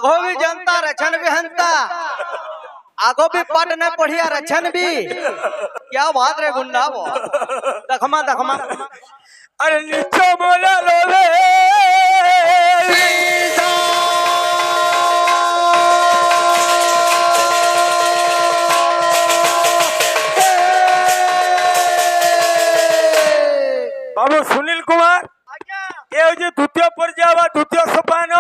आगो भी जनता रचन भी हंता आगो भी पट न पढ़िया रचन भी क्या बात रे गुंडा वो दखमा दखमा अरे नीचो बोला लोले बाबू सुनील कुमार ये हूँ द्वितीय पर्याय द्वितीय सोपान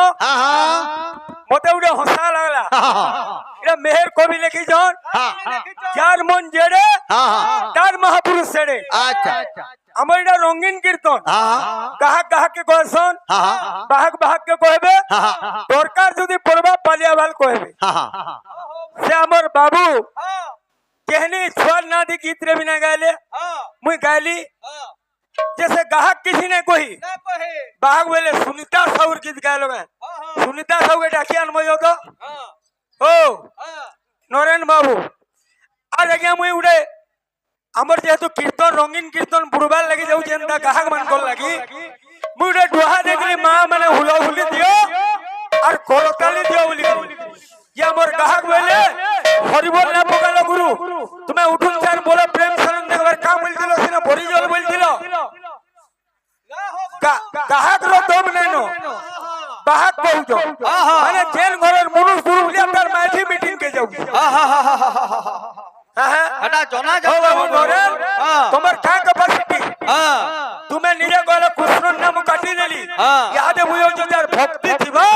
मते उड़े हसा लगला इरा मेहर कवि लिखी जन चार मन जेड़े चार महापुरुष सेड़े अच्छा हमर इरा रंगीन कीर्तन कहा कहा के कहसन बाहक बाहक के कहबे दरकार जदी पड़बा पालिया वाल कहबे से हमर बाबू कहनी छुआल ना दी गीत रे बिना गाले मुई गाली जैसे गाहक किसी ने कोई बाहक बोले सुनीता साउर गीत गालो मैं सुनीता साउर के डाकियान मजो तो ओ नरेन बाबू आज आज्ञा मुई उड़े हमर जेहेतु कीर्तन रंगीन कीर्तन बुड़बार लगी जाऊ जेंता गाहक मन कोल लगी मुई उड़े डोहा देखली मां माने हुला हुली दियो और कोलताली दियो बोली ये हमर गाहक बोले हरि बोल ना पकालो गुरु तुम्हें उठुन चार बोला प्रेम सनंद एकबार का बोल दिलो सिना भरी जल बोल दिलो गाहक रो दम नैनो बाहक कहू माने जेल घरर मनुष्य दुरुलिया तार माठी मीटिंग के जाऊ हटा जोना हो बाबू नरेन तुम्हार का कैपेसिटी तुम्हें निजे गले कृष्ण नाम काटी देली यादे बुझो जो तार भक्ति थिबा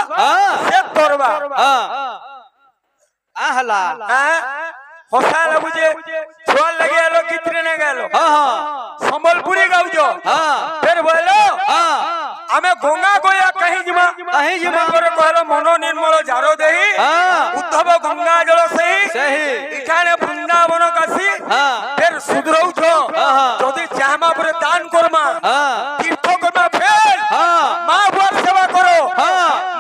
से तोरबा आहला हसा लगु जे छुआल लगे आलो कितने ने गेलो संबलपुरी गाऊ जो फिर बोलो आमे गंगा गोया कहीं जिमा करे कहलो मनो निर्मल झारो देही उद्धव गंगा जल सही इखाने वृंदावन काशी फिर सुधरौ छो जदी चाहमा परे दान करमा तीर्थ करमा फेल मां बुआर सेवा करो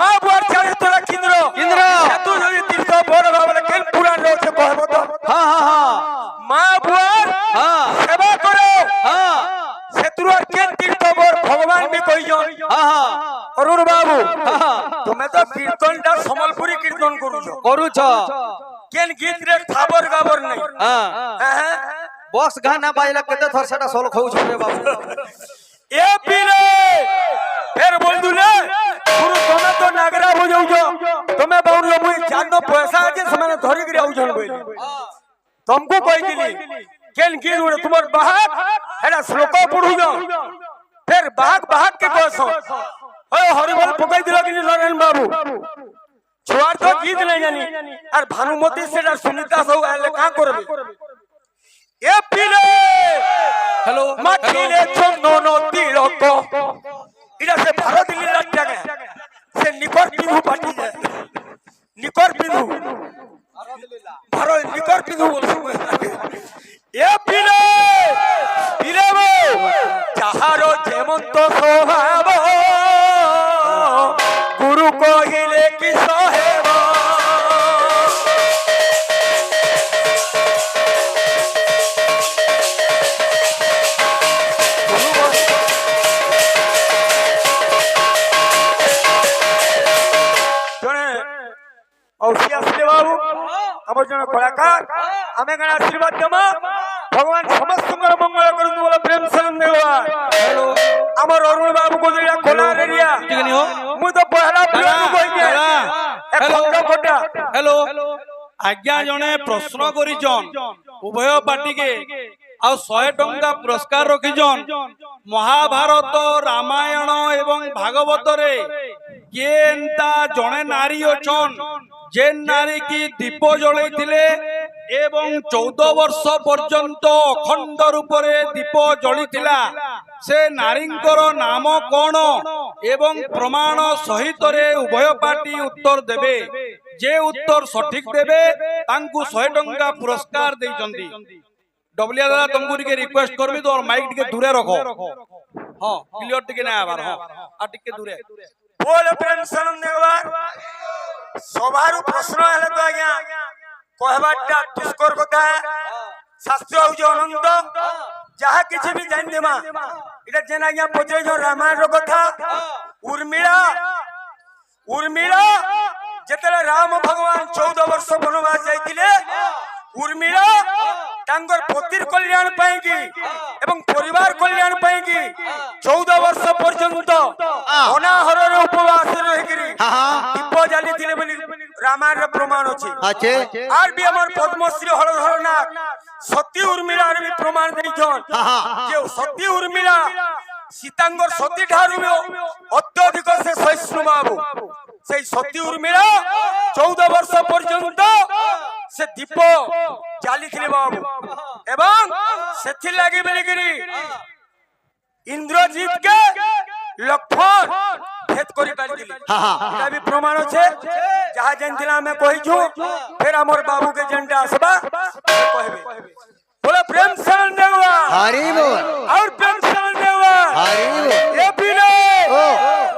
मां बुआर चाहे तोरा किंद्र तू जदी तीर्थ बोर भाबले केन पुराण रो से कहबो तो मां बुआर सेवा करो सेतुर केन तीर्थ बोर भगवान भी कहि जन अरुण बाबू तुम्हें तो कीर्तन दा संबलपुरी कीर्तन करू छो केन गीत रे थाबर गाबर नहीं बॉक्स गाना बाजला केते थर सेटा सोल खाऊ छोरे बाबू ए पीरे फिर बोल दुले गुरु तुमे तो नागरा बजाऊ जो तुमे बाउन लो मुई जानो पैसा जे समान धरि गिर आउ जन बोली तुमको कहि दिली केन गीत उड़े तुमर बाहक हेडा श्लोक पढू जो फिर बाहक बाहक के कहसो ओए हरिबोल पकाई दिलो कि नरेन बाबू छुआर तो गीत नहीं जानी और भानुमती से सुनीता सब आले का करबे ए पीले हेलो माटिले चंदन तिलक इरा से भारत लीला टागे से निकर पिंधु पाटी जाए निकर पिंधु भारत निकर पिंधु बोल ए पीले पीले वो चाहारो जेमंत स्वभाव गुरु कहिले कि सहेब बाबू हमर जन कलाकार आमे गण आशीर्वाद देमा भगवान समस्त मंगल करु बोला प्रेम सनंद हेलो हमर अरुण बाबू को दिया कोलार एरिया ठीक नहीं हो मु तो पहला प्रेम कोइ गया हेलो आज्ञा जने प्रश्न करिजन उभय पार्टी के आ 100 टंका पुरस्कार रखिजन महाभारत रामायण एवं भागवत रे केनता जने नारी अछन जेन नारी की दीप जलैथिले एवं 14 वर्ष पर्यंत अखंड रूप रे दीप जलिथिला से नारींकर नाम कौन एवं प्रमाण सहित रे उभय पार्टी उत्तर देबे जे उत्तर सठिक देबे तांकु 100 टंका पुरस्कार देइचंदी डबलिया दादा तुमको टिके रिक्वेस्ट करबी तो माइक टिके दूरे रखो हां क्लियर टिके ना आबार हां आ टिके दूरे बोल प्रेम सनंद एकबार सबारु प्रश्न हेले तो आज्ञा कहबाटा दुष्कर कथा शास्त्र हो जो अनंत जहा किछि भी जान देमा इटा जेना आज्ञा पचे जो रामायण रो कथा उर्मिला उर्मिला যেতেলে রাম ভগবান 14 বর্ষ বনবাস যাইতিলে উর্মিলা তাঙ্গর পতির কল্যাণ পাই কি এবং পরিবার কল্যাণ পাই কি 14 বর্ষ পর্যন্ত অনাহরর উপবাস রহিকি দীপ জ্বালিছিলে বলি রামায়ণের প্রমাণ আছে। আর বি আমার পদ্মশ্রী হরধর নাথ সতী উর্মিলার বি প্রমাণ দেইছন যে সতী উর্মিলা সীতাঙ্গর সতী ঠারু অত্যধিক সে সহিষ্ণু বাবু সেই সতী উর্মিলা 14 বর্ষ পর্যন্ত সে দীপ জ্বালিছিলে বাবু এবং সেথির লাগি বলিকি ইন্দ্রজিৎ কে লক্ষণ ভেদ করি পারিলি এটা भी প্রমাণ আছে যাহা জানতিলা আমি কইছু ফের আমার বাবু কে জেনটা আসবা কইবে बोलो प्रेम शरण देवा हरि बोल और प्रेम शरण देवा हरि बोल ए पिले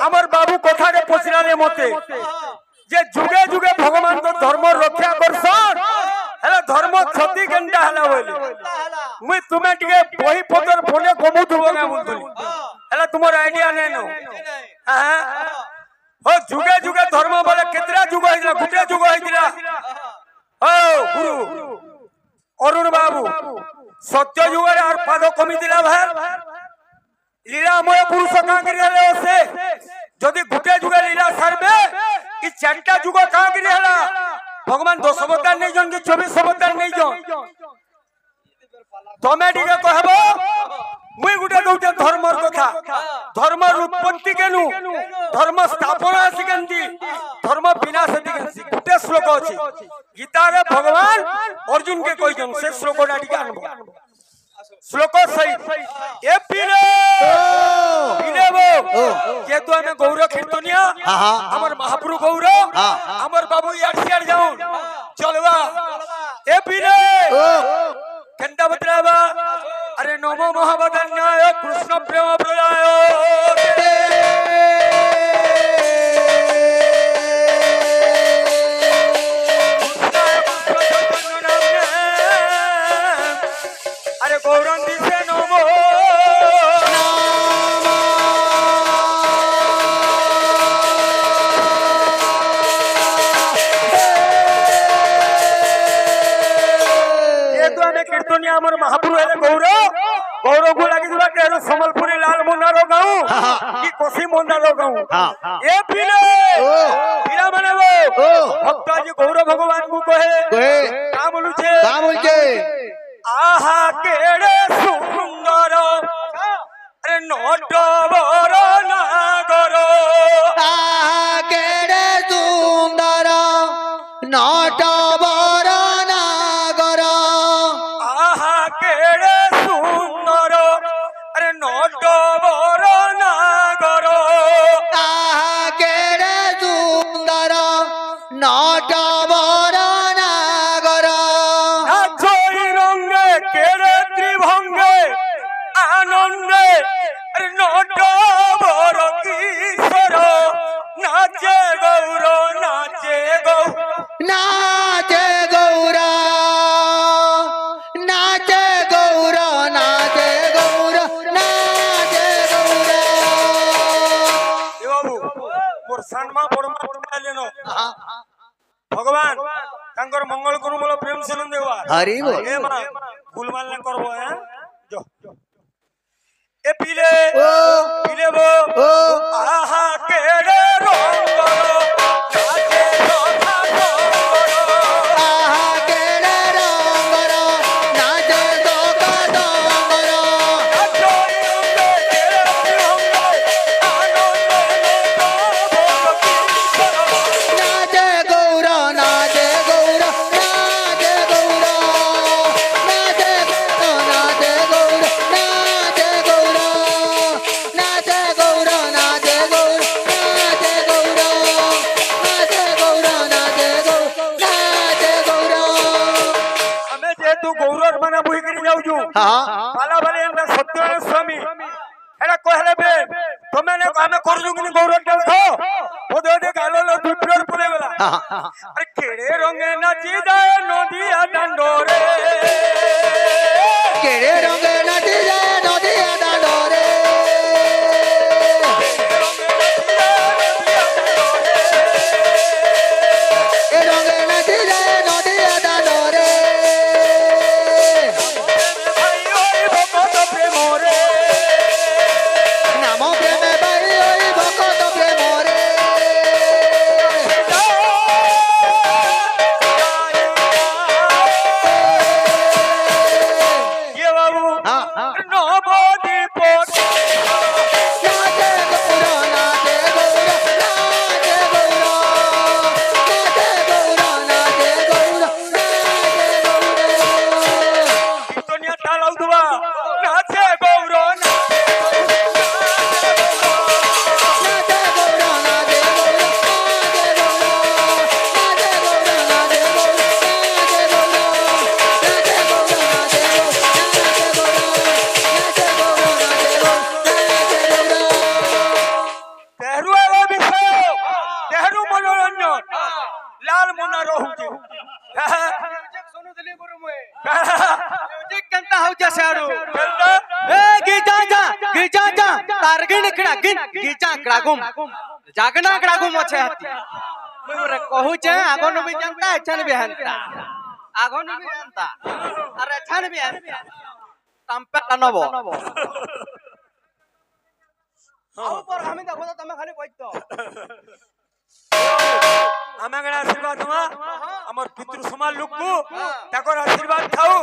আমার বাবু কথারে পছিলালে মতে যে যুগে যুগে ভগবান তো ধর্ম রক্ষা করছন হেলা ধর্ম ক্ষতি কেনটা হেলা বলি মুই তুমি টিকে বহি পদর ফোনে কমুথব না বলতুলি হেলা তোমার আইডিয়া নাই নো হ্যাঁ ও যুগে যুগে ধর্ম বলে কেতরা যুগ হইলা গুটে যুগ হইলা ও গুরু অরুণ বাবু সত্য যুগের আর পাদ কমি দিলা ভাই লীলাময় পুরুষ কাঁকড়ি হলে সে যদি গুটে যুগে লীলা সারবে কি চারটা যুগ কাঁকড়ি হলা ভগবান 10 অবতার নেই জন কি 24 অবতার নেই জন তুমি টিকে কহব মুই গুটে দউতে ধর্মর কথা ধর্মর উৎপত্তি কেনু ধর্ম স্থাপনা আছে কেনতি ধর্ম বিনাশ আছে কেনতি গুটে শ্লোক আছে গীতারে ভগবান অর্জুন কে কইছেন সে শ্লোকটা টিকে আনবো শ্লোক সহি এ পিলে পিলে বো যেহেতু আমি গৌর কীর্তনিয়া আমার মহাপ্রভু গৌর আমার বাবু ইয়ার শিয়ার যাও চলবা এ পিলে কেনটা বতরাবা अरे नमो महावदन्याय कृष्ण प्रेम प्रदाय अरे गौरंदी से नमो ये तो हमें कीर्तनिया अमर महापुरुष है गौरव गौरव को लगी दुआ के संबलपुरी लाल मुन्नारो गाँव की कोसी मुन्नारो गाँव ये पीले पीला मने वो भक्त जी गौरव भगवान को कहे काम बोलुचे आहा केड़े सुंदर अरे नोट बरो नागर आहा केड़े सुंदर नट बर नागर आहा केड़े सुंदर अरे नोट बरो नागर आहा केड़े सुंदर नट बर नागर नाचई रंगे केड़े त्रिभंगे आनंदे अरे नोट बरो किशोर नाचे गौर नाचे गौ नाचे गौरा नाचे गौरा नाचे गौरा नाचे गौरा ए बाबू मोर सानमा बड़मा लेनो भगवान तांकर मंगल करू बोलो प्रेम सेलन देवा हरि बोल ए मा भूलमाल न करबो हैं जो ए पीले पीले बो आहा केड़े रंगरो नाचे रोधा रंगरो आहा केड़े रंगरो नाचे दोका डोंगरो नाचई रंगे केड़े त्रिभंगे आनंदे नोट बरो किशोर नाचे गौरा नाचे गौरा नाचे गौरा नाचे गौरा नाचे गौरा नाचे गौरा नाचे गौरा नाचे गौरा नाचे गौरा नाचे गौरा नाचे गौरा हमें जेतु गौरव मना बुही करी जाऊ छु हाँ पाला वाले अंदर सत्यनारायण स्वामी एड़ा कहले बे तमे ने हमें कर जुगनी गौरव के थो ओदे ओदे गालो लो दुप्रोर पुरे वाला अरे केड़े रंगे नाची जाए नदिया डंडोरे केड़े रंगे नाची जाए नदिया डांडोरे केड़े रंगे नाची जाए नदिया डंडोरे गीचा जागना ग्रागुम अच्छे हाथी मुरे कहू छे आगोन भी जनता अच्छा भी हंता आगोन भी हंता अरे अच्छा भी हंता तंपे नबो आओ पर हमें देखो तो तमे खाली बइतो आमे गणा आशीर्वाद हुआ हमर पितृ समाज लोक को ताकर आशीर्वाद थाओ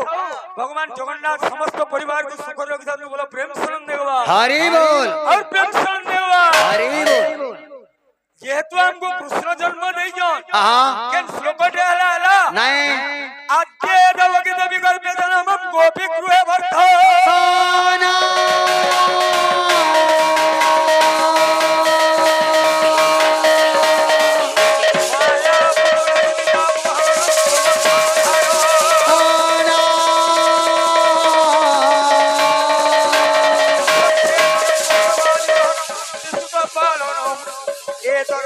भगवान जगन्नाथ समस्त परिवार को सुख रखि थाओ बोलो प्रेम शरण देवा हरि बोल और प्रेम शरण देवा हरि बोल जेहेतु हमको कृष्ण जन्म नहीं जान हां केन श्लोक हला हला नहीं आके दवगे देवी कर बेदन हम गोपी गृह भरत सोना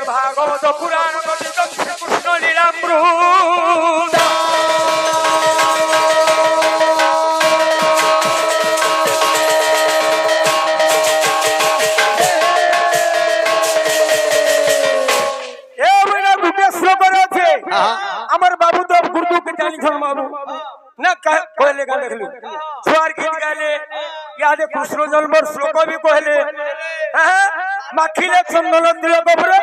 भागवत पुराण कथित श्री कृष्ण लीलामृत ए बना गुटे श्लोक আছে আমার বাবু তো গুরু কে জানি ছোন বাবু না কইলে গান দেখলু স্বর গীত গাইলে ইয়াদে কৃষ্ণ জন্মর শ্লোক भी কইলে মাখিলে চন্দন তিলক উপরে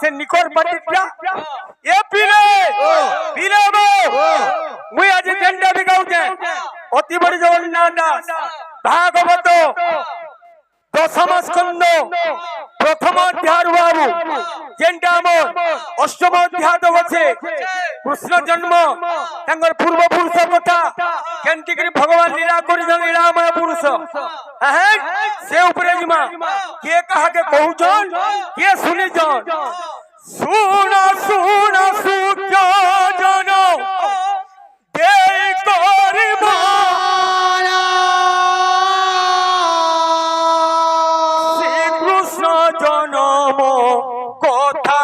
से निकोर पटिया ये पीले बो मुई आज झंडा भी गाउते अति बड़ी जगन्नाथ दास भागवत दशम स्कंद प्रथम अध्याय बाबू जेंटा हमर अष्टम अध्याय तो আছে कृष्ण जन्म तांगर पूर्व पुरुष कथा केंति करी भगवान लीला करी जन लीलामय पुरुष से ऊपरे जिमा के कहा के कहउजन के सुनि जन सुन सुन सुख्य जन देई करी माना श्री कृष्ण जन्म कथा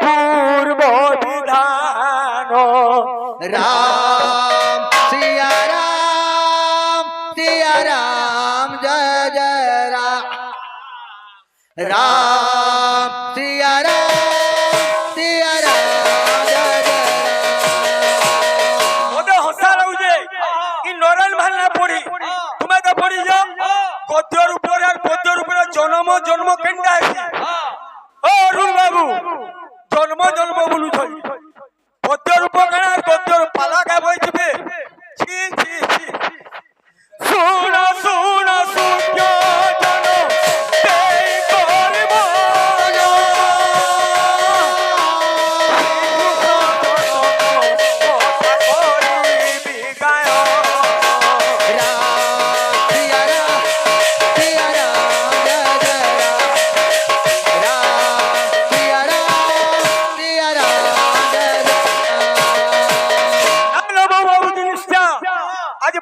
पूर्व विधान राम सिया राम जय जय राम राम सिया राम जय जय ओदे हसा रहउजे इ नरल भालना पड़ी तुमे तो पड़ी जा गद्यर ऊपर और पद्यर ऊपर जन्म जन्म केंडा आसी ओ अरुण बाबू जन्म जन्म बोलु छई पद्यर ऊपर कना गद्यर पाला का बइतबे छी छी छी सुन सुन सुख्य जन देई करि माना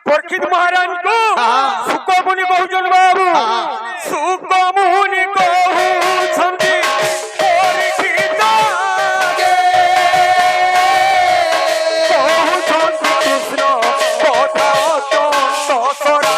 परीक्षित महाराज को सुख मुनि बहुजन बाबू सुख मुनि कहू छंदी परीक्षित कहू छंदी कृष्ण कथा अत्यंत सरा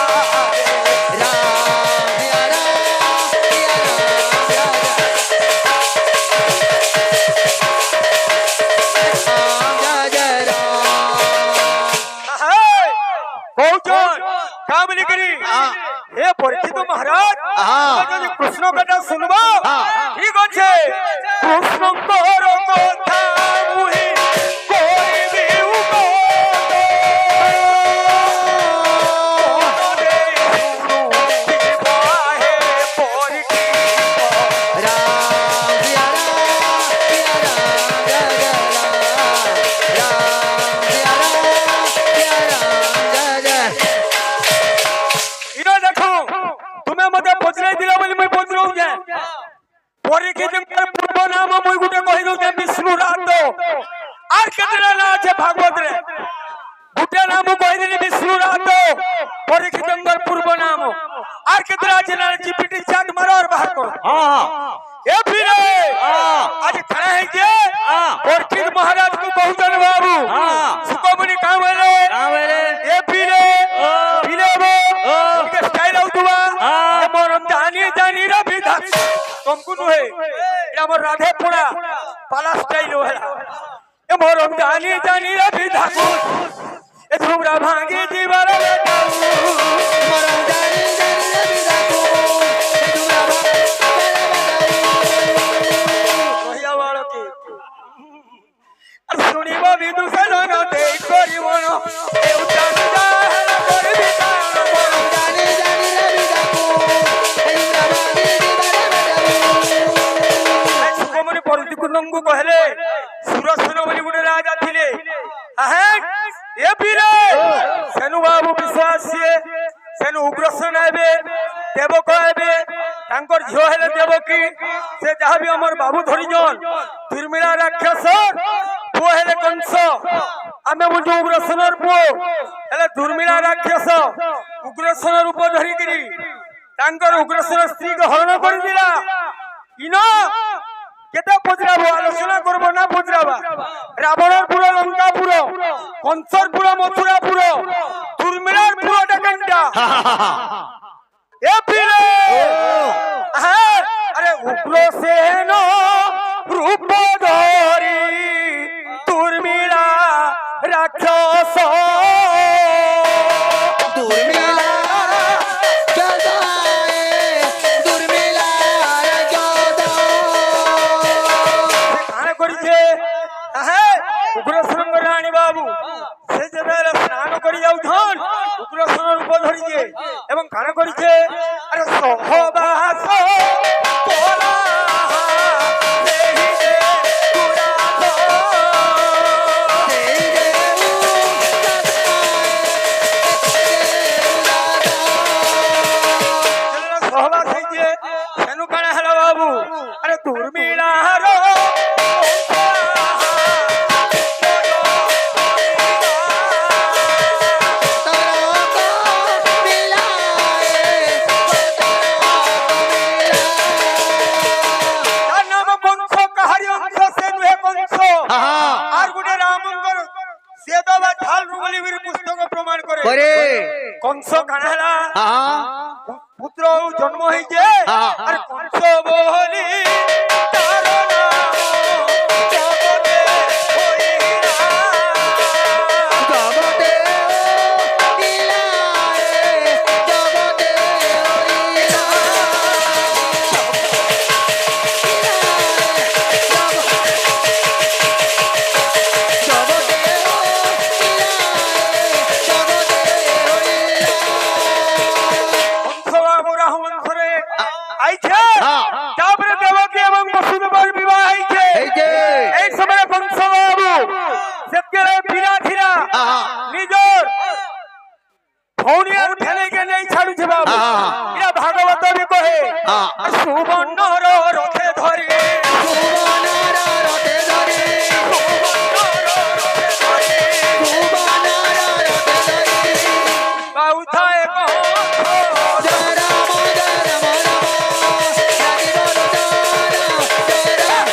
हे परीक्षित महाराज যদি কৃষ্ণ কথা শুনবো ঠিক আছে কৃষ্ণ কর কথা মুহি কইবি উপদেশ মনরে শুনো দিবাহে পরীক্ষিত पूर्व नाम मुई गुटे कहि दउ विष्णु रात आर केतना ना আছে भागवत रे गुटे नाम कहि दिनी विष्णु रात परीक्षितंगर पूर्व नाम आर केतना আছে ना जीपीटी चाट मारो और बाहर करो हां ए फिर आज खड़ा है जे परीक्षित महाराज को बहुजन बाबू सुखमणि काम है ए फिर वो उनके स्टाइल आउतवा मोर जानी जानी रे विधा নুহে এটা আমার রাধে পোড়া পালা স্টাইল হেলা এ মরম জানি জানি রে বিধাকু এ তোমরা ভাঙি জীবন মরম জানি জানি রে বিধাকু তোমরা কহিয়া বালকে আর শুনিব বিদুষণ দেই করিব না এ উত্তর যা হেলা করবি তার মরম জানি জানি রে বিধাকু তোমরা সুগমনি পরতি কুন্দঙ্গু কহলে সুরসেন বলি গুণে রাজা থিলে আহে এ বীরে সেনু বাবু বিশ্বাস সিয়ে সেনু উগ্রসেন আইবে দেবক আইবে তাঙ্কর ঝিও হেলে দেবকী সে যাহা বি আমার বাবু ধরিজন দুর্মিলা রাক্ষস পুଅ হেলে কংস ଆମେ ବୁଝୁ ଉଗ୍ରସେନର ପୁଅ ହେଲେ ଦୁର୍ମିଳା ରାକ୍ଷସ ଉଗ୍ରସେନ ରୂପ ଧରିକିରି ତାଙ୍କର ଉଗ୍ରସେନ ସ୍ତ୍ରୀକୁ ହରଣ କରିଥିଲା ইনো কেতে পজরাব আলোচনা করব না পজরাবা রাবণের পুরো লঙ্কাপুর কংসর পুরো মথুরাপুর দুর্মিলার পুরোটা কেনটা এ পিলে আরে উগ্রসেন রূপ ধরি দুর্মিলা রাক্ষস দুর্মিলা জদায়ে দুর্মিলা জদা কানে করিছে উগ্রসেন রানী বাবু সে যেবেলে স্নান করি যাউছন উগ্রসেন রূপ ধরিছে এবং কানে করিছে আরে সহবাস তোরা দেহি দে পুরাত এই রে সহবাস হইছে সেনু কানে হেলা বাবু আরে দুর্মিলার তার নাম কংস কাহারি অংশ সে নুহে কংস আর গুটে রামঙ্কর সে তো বা ঢাল রুবলি বীর পুস্তক প্রমাণ করে করে কংস কানা হেলা হ্যাঁ পুত্র জন্ম হইছে আর কংস বলি তার নাম জগতে হইরা জগতে দিলায়ে জগতে হইরা জগতে কংস বাবু রাহমন্থরে আইছে তারপরে দেবকী এবং বসুদেবের বিবাহ হইছে এই যে এই সময় কংস বাবু সেকেরে বিরাধিরা নিজর ভৌনিয়ার ঠেলেকে নেই ছাড়ুছে বাবু এরা ভাগবত বি কহে সুবর্ণর রথে ধরে সুবর্ণর রথে ধরে সুবর্ণর রথে ধরে বাউথায় কহ জয় রাম জয় রাম রাম হরি বল জয় রাম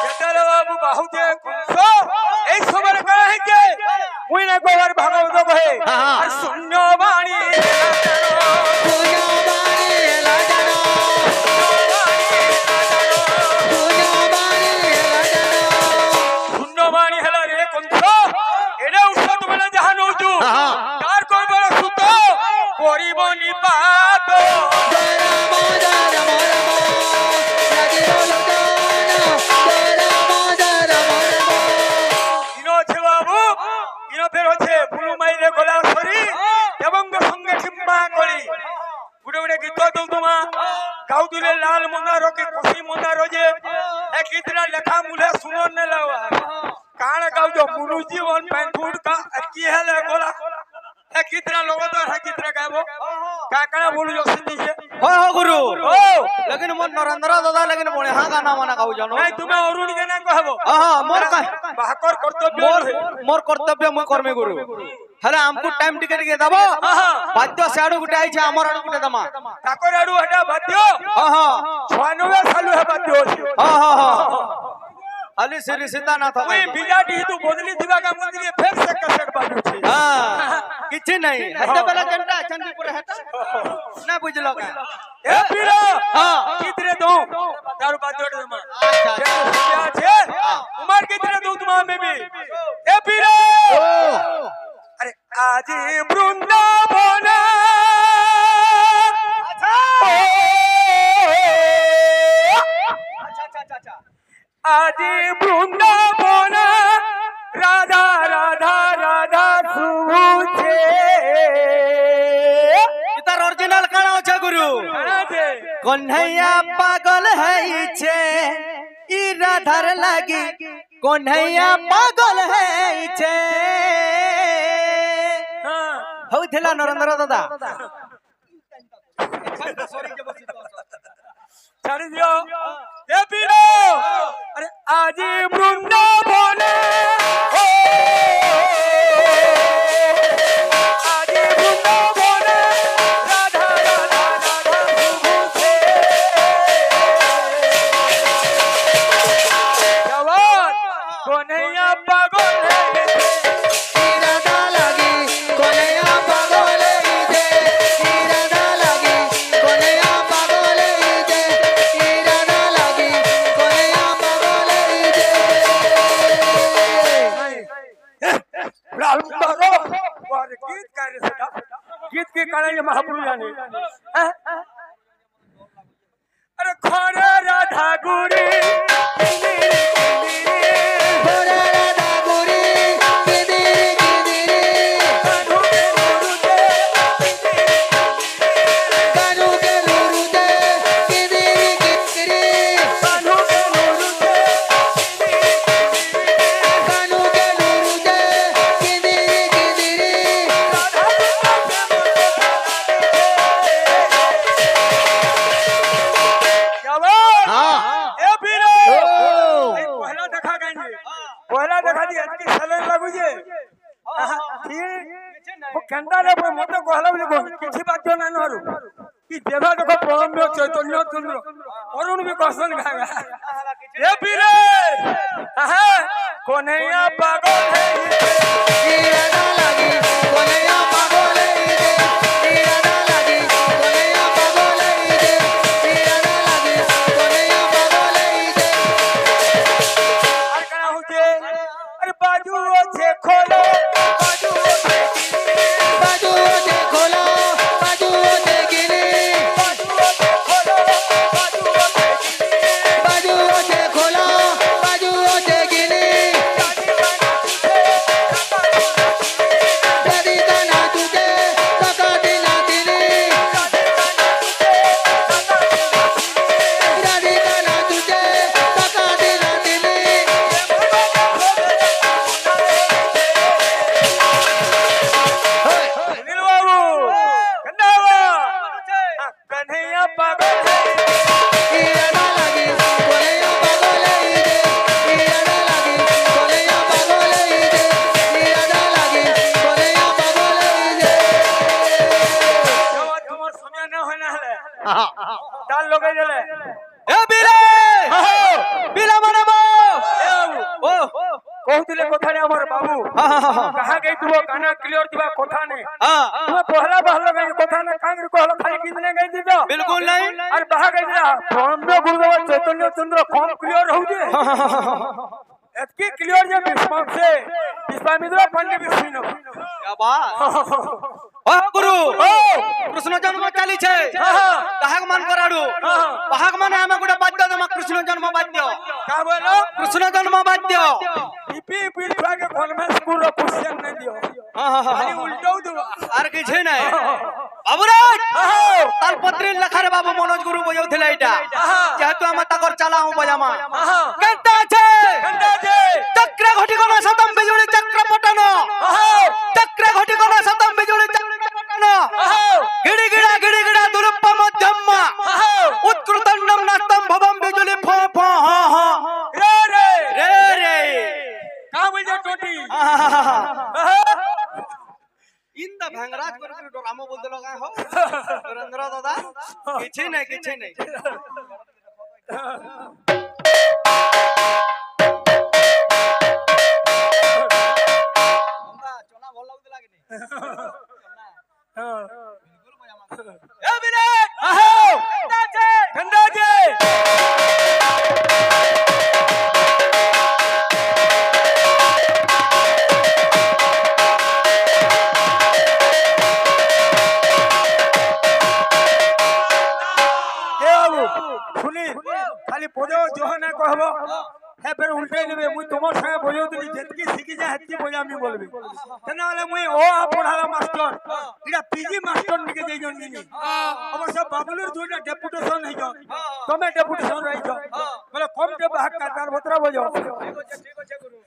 যেতেলে বাবু বাহুতে কংস এই সময় করা হইছে মুই না কবার ভাগবত কহে আর শূন্য বাণী পুণ্যবাণী হেলা জান পুণ্যবাণী হেলা জান শূন্য বাণী হেলা রে কংস এরে ঔষধ বলে যাহা নৌচু তার কইবার সুত করিব নিপাত জয় রাম রাম হরি বল জয় রাম জয় রাম ইনো আছে বাবু ইনো ফের হচ্ছে বুলু মাইরে গলা সরি এবং সঙ্গে সিম্বা করি গুড়ে গুড়ে গীত দৌদমা গাউদুলে লাল মন্দার কি খুশি মন্দার যে এক ইতরা লেখা মুলে শুনন নে লাওয়া কাণ গাউজো মুলু জীবন প্যান্টুড কা কি হেলে গলা এক ইতরা লগত এক ইতরা গাবো কাকড়া বলু जो सिंधी है हो गुरु ओ लेकिन मोर नरेंद्र दादा लेकिन मोने हा गाना माना गाउ जानो नहीं तुम्हें अरुण के ना कहबो हां मोर का बाहकर कर्तव्य मोर है मोर कर्तव्य म करमे गुरु हेले हमको टाइम टिकट के दबो बाद्य साडू गुटे आइ छे हमर आडू गुटे दमा ताकर आडू हटा बाद्य हां हां 96 साल है बाद्य होछि हां हां हां अली श्री सीतानाथ ओए बिजाटी तू बदली दिवा का मंदिर फेर से कसक बाजू छी हां किछि नहीं हते बेला जनता चंदीपुर हेता ना बुझलो का এ পিড়ো হ্যাঁ। কিতরে দো তার বাদ দে মা আচ্ছা যে সোজা আছে তোমার কিতরে দো তোমার বেবি এ পিড়ো আরে আজ বৃন্দাবন আজ বৃন্দাবন রাধা রাধা রাধা শুভুছে তার অরিজিনাল কানা আছে গুরু আছে কন্হैया পাগল হইছে ই রাধার লাগি কন্হैया পাগল হইছে হ্যাঁ হউଥିଲା নরেন্দ্র দাদা ছাড়ি দিও এ পিড়ো আরে আজ বৃন্দাবন আজ বৃন্দাবন রাধা রাধা রাধা শুভুছে জওয়ান কোনैया পাগল হয়েছে রাধা লাগি কন্হैया পাগল হইছে রাধা লাগি কন্হैया পাগল হইছে রাধা লাগি কন্হैया পাগল হইছে गीत कार्य गीत के कारण ये महापुरुष जाने अरे खोरे राधा गुरी রাধা গুরি কিদিরি কিদিরি কানু কে নুরুতে কিদিরি কিদিরি কানু কে নুরুতে কিদিরি কিদিরি ए पीरो पहला देखा गई पहला देखा दी आज की सलन लागू जे वो केंदा रे मते कहला बोली किछि बात ना नहरु कि देवा देखो प्रणम्य चैतन्य चंद्र अरुण भी कसन गागा ए पीरे कोनैया पागल है রাধা লাগি কন্হैया পাগল হইছে রাধা লাগি কন্হैया পাগল হইছে রাধা লাগি কন্হैया পাগল হইছে আর কানা होते अरे बाजू छे खोलो बाजू छे बाजू से खोलो बाजू से गिरी बाजू छे खोलो बाजू छे बाजू से खोलो बाजू से गिरी दादी का ना तुझे काका दिला दिली दादी का ना तुझे काका दिला दिली सुनील बाबू कंदावा कन्हैया पागल है राधा लगी कन्हैया पागल हइजे राधा लगी कन्हैया पागल हइजे राधा लगी कन्हैया पागल हइजे जब तुम्हार समय न होना है डाल लोगे जले ए बिले बिला मनबो ओ कहतले कथा रे हमर बाबू कहा गई तू गाना क्लियर दिबा कथा ने हां तू पहला बहल गई कथा ने कांग्रेस कहलो खाली कितने गई दिबा बिल्कुल नहीं और बहा गई दिला ब्रह्म गुरुदेव चैतन्य चंद्र कौन क्लियर हो जे एतकी क्लियर जे विश्वामित्र पंडित विष्णु क्या बात ओ गुरु कृष्ण जन्म चाली छे काहक मान कराडू काहक मान हम गुडा बाद्य दमा कृष्ण जन्म बाद्य का बोलो कृष्ण जन्म बाद्य पीपी पीठवा के कॉन्वेंट स्कूल रो क्वेश्चन नहीं दियो खाली उल्टो दियो আর কিছু নাই বাবুরাজ তালপত্রী লেখারে বাবু মনোজ গুরু বজাউথিলা এটা যেহেতু আমার তাকর চালাও বজামা কেনতা আছে कंदा जे চক্র ঘটি কোন শতম বিজুলি চক্র পটন চক্র ঘটি কোন শতম বিজুলি চক্র পটন গিড়ি গিড়া দুরূপ মধ্যম উৎকৃতন্নম নাস্তম ভবম বিজুলি ফ ফ হ হ रे रे রে রে का बोल टोटी ইন্দা ভাঙরাজ করে করে ডরামো বলতে লগা হো নরেন্দ্র দাদা কিছু নাই চনা ভাল লাগতে লাগেনি हां বিলকুল মজা মা এ বিরে খালি পদে জহ না কহব হ্যাঁ ফের উল্টাই নেবে মুই তোমার সঙ্গে বজাউতলি যেতকি শিখি যা হেতকি বজামি বলবি কেন হলে মুই ও পড়ালা মাস্টার এটা পিজি মাস্টার নিকে যাই জন্য অবশ্য বাবুলুর দুইটা ডেপুটেশন হইছ তুমি ডেপুটেশন রইছ বলে কম টে বাহাক কাটার ভতরা বজাও ঠিক আছে গুরু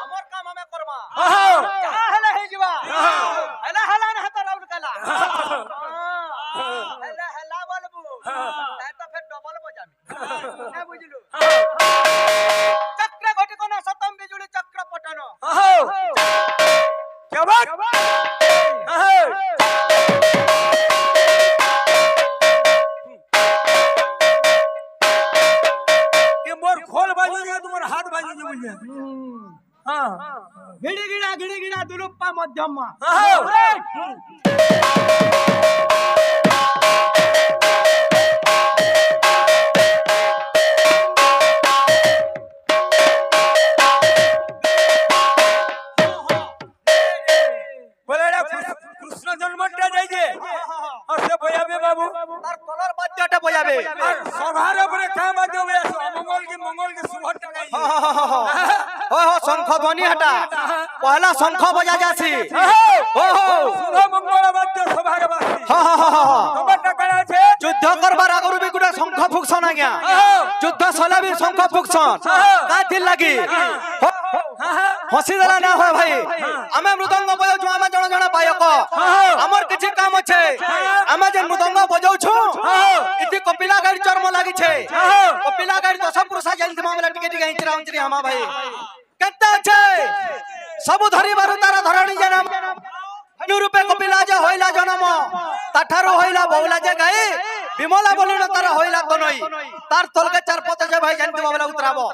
আমার কাম আমি করবা হ্যাঁ যা হেলে হে ଯିବା হেলা হেলা না তো রাউল কালা হেলা হেলা বলবু তাই তো ফের ডবল বজামি না বুঝলু চক্র ঘটি কোন সতম বিজুলি চক্র পটানো क्या बात ये मोर खोल बाजू है तुम्हारे हाथ बाजू जो बुझे हां गिड़ी गिड़ा दुलुप्पा मध्यमा कृष्ण जन्मटा जाइए और से बजाबे बाबू তার কলর বাদ্যটা বজাবে और सभार ऊपर का बजाबे मंगल की शुभ टकाई हो শঙ্খ ধ্বনি হটা পহলা শঙ্খ বজা যাছি हो शुभ मंगल बाद्य सभार बासी हो टकाड़ा छे যুদ্ধ করবার আগরু বি গুটা শঙ্খ ফুকছন আজ্ঞা যুদ্ধ সলা বি শঙ্খ ফুকছন কাথির লাগি হসি দেলা না হয় ভাই আমি মৃদঙ্গ বজাউছু আমি জন জন পায়ক আমার কিছু কাম আছে আমি যে মৃদঙ্গ বজাউছু ইতি কপিলা গাড়ি চর্ম লাগিছে কপিলা গাড়ি 10 পুরুষা জানতি মামলা টিকে টিকে হিচরা উঞ্চরি আমা ভাই কেতে আছে সবু ধরি বারু তারা ধরণী জনম রূপে কপিলা যে হইলা জনম তাঠারু হইলা বউলা যে গাই বিমলা বলিল তার হইলা তনই তার তলকে চার পথে যে ভাই জানতি মামলা উতরাবো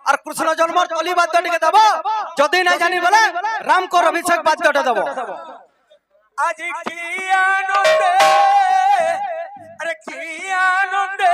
আর কৃষ্ণ জন্মর তলি বাদ্যটিকে দেব যদি না জানি বলে রামকর অভিষেক বাদ্যটা দেব आज की आनंदे अरे की आनंदे